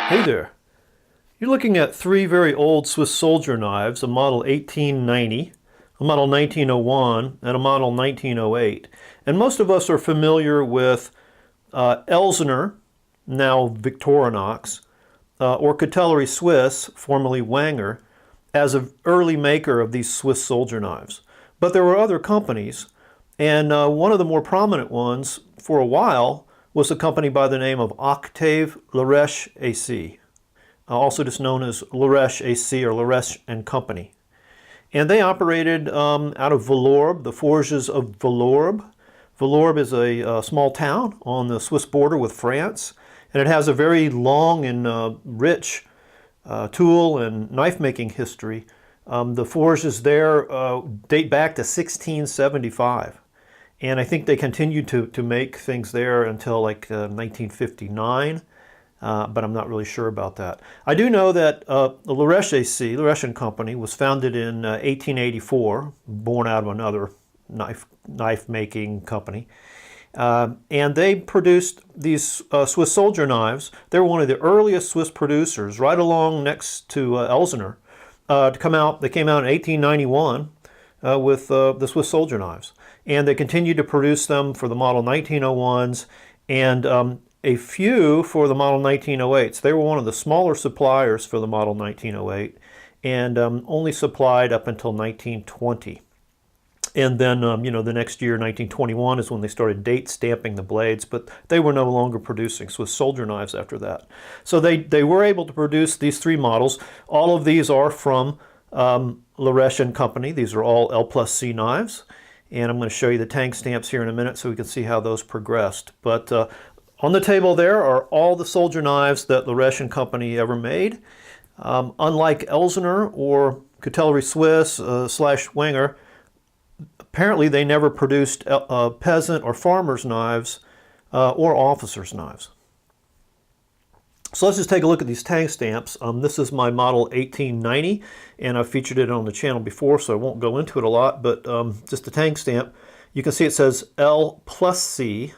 Hey there. You're looking at three very old Swiss soldier knives, a model 1890, a model 1901, and a model 1908. And most of us are familiar with Elsener, now Victorinox, or Cutlery Suisse, formerly Wenger, as an early maker of these Swiss soldier knives. But there were other companies, and one of the more prominent ones for a while was a company by the name of Octave Leresche AC, also just known as Leresche AC or Leresche and Company. And they operated out of Vallorbe, the forges of Vallorbe. Vallorbe is a small town on the Swiss border with France, and it has a very long and rich tool and knife-making history. The forges there date back to 1675. And I think they continued to make things there until like 1959, but I'm not really sure about that. I do know that the Leresche AC, Leresche and Company, was founded in 1884, born out of another knife-making company. And they produced these Swiss soldier knives. They were one of the earliest Swiss producers, right along next to Elsener, to come out. They came out in 1891 with the Swiss soldier knives. And they continued to produce them for the model 1901s and a few for the model 1908s. They were one of the smaller suppliers for the model 1908 and only supplied up until 1920. And then, the next year, 1921, is when they started date stamping the blades, but they were no longer producing Swiss soldier knives after that. So they were able to produce these three models. All of these are from Leresche and Company. These are all L+C knives. And I'm going to show you the tank stamps here in a minute so we can see how those progressed. But on the table there are all the soldier knives that Leresche and Company ever made. Unlike Elsener or Cutlery Suisse / Wenger, apparently they never produced peasant or farmer's knives or officer's knives. So let's just take a look at these tank stamps. This is my model 1890, and I've featured it on the channel before, so I won't go into it a lot, but just the tank stamp. You can see it says L+C,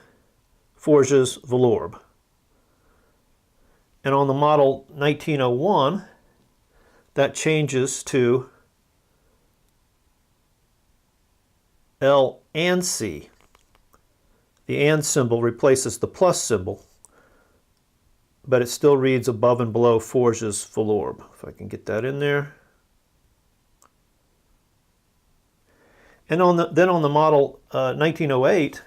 Forges Vallorbe. And on the model 1901, that changes to L and C. The and symbol replaces the plus symbol, but it still reads above and below Forges Vallorbe. If I can get that in there. And then on the model 1908,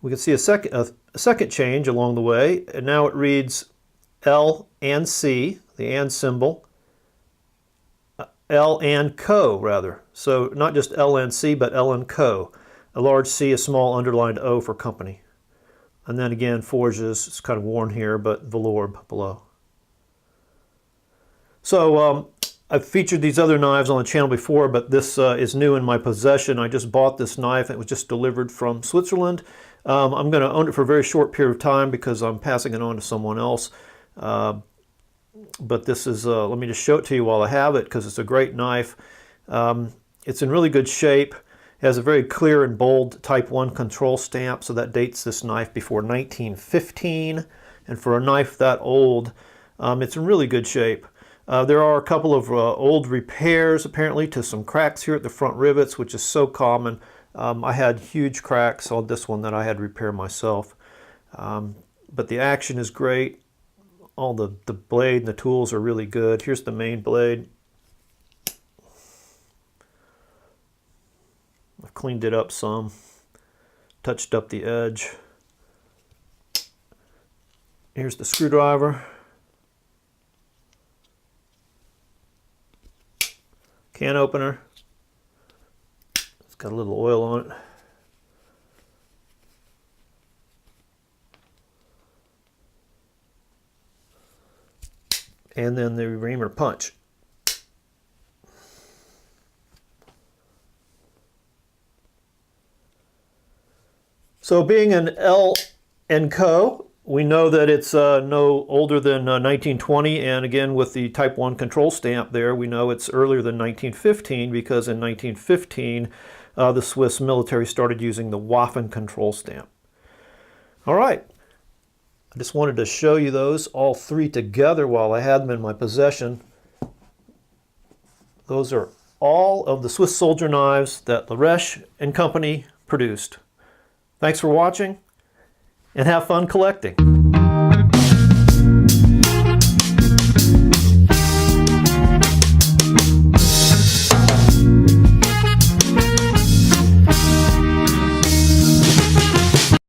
we can see a second change along the way, and now it reads L and C, the and symbol, L and Co rather. So not just L and C, but L and Co. A large C, a small underlined O for company. And then again, Forges, it's kind of worn here, but Vallorbe below. So I've featured these other knives on the channel before, but this is new in my possession. I just bought this knife. It was just delivered from Switzerland. I'm going to own it for a very short period of time because I'm passing it on to someone else. But this is, let me just show it to you while I have it because it's a great knife. It's in really good shape. It has a very clear and bold Type 1 control stamp, so that dates this knife before 1915. And for a knife that old, it's in really good shape. There are a couple of old repairs, apparently, to some cracks here at the front rivets, which is so common. I had huge cracks on this one that I had to repair myself. But the action is great. All the blade and the tools are really good. Here's the main blade. I've cleaned it up some, touched up the edge. Here's the screwdriver. Can opener. It's got a little oil on it. And then the reamer punch. So being an L and Co, we know that it's no older than 1920, and again with the Type 1 control stamp there, we know it's earlier than 1915 because in 1915 the Swiss military started using the Waffen control stamp. All right, I just wanted to show you those all three together while I had them in my possession. Those are all of the Swiss soldier knives that Leresche and Company produced. Thanks for watching, and have fun collecting.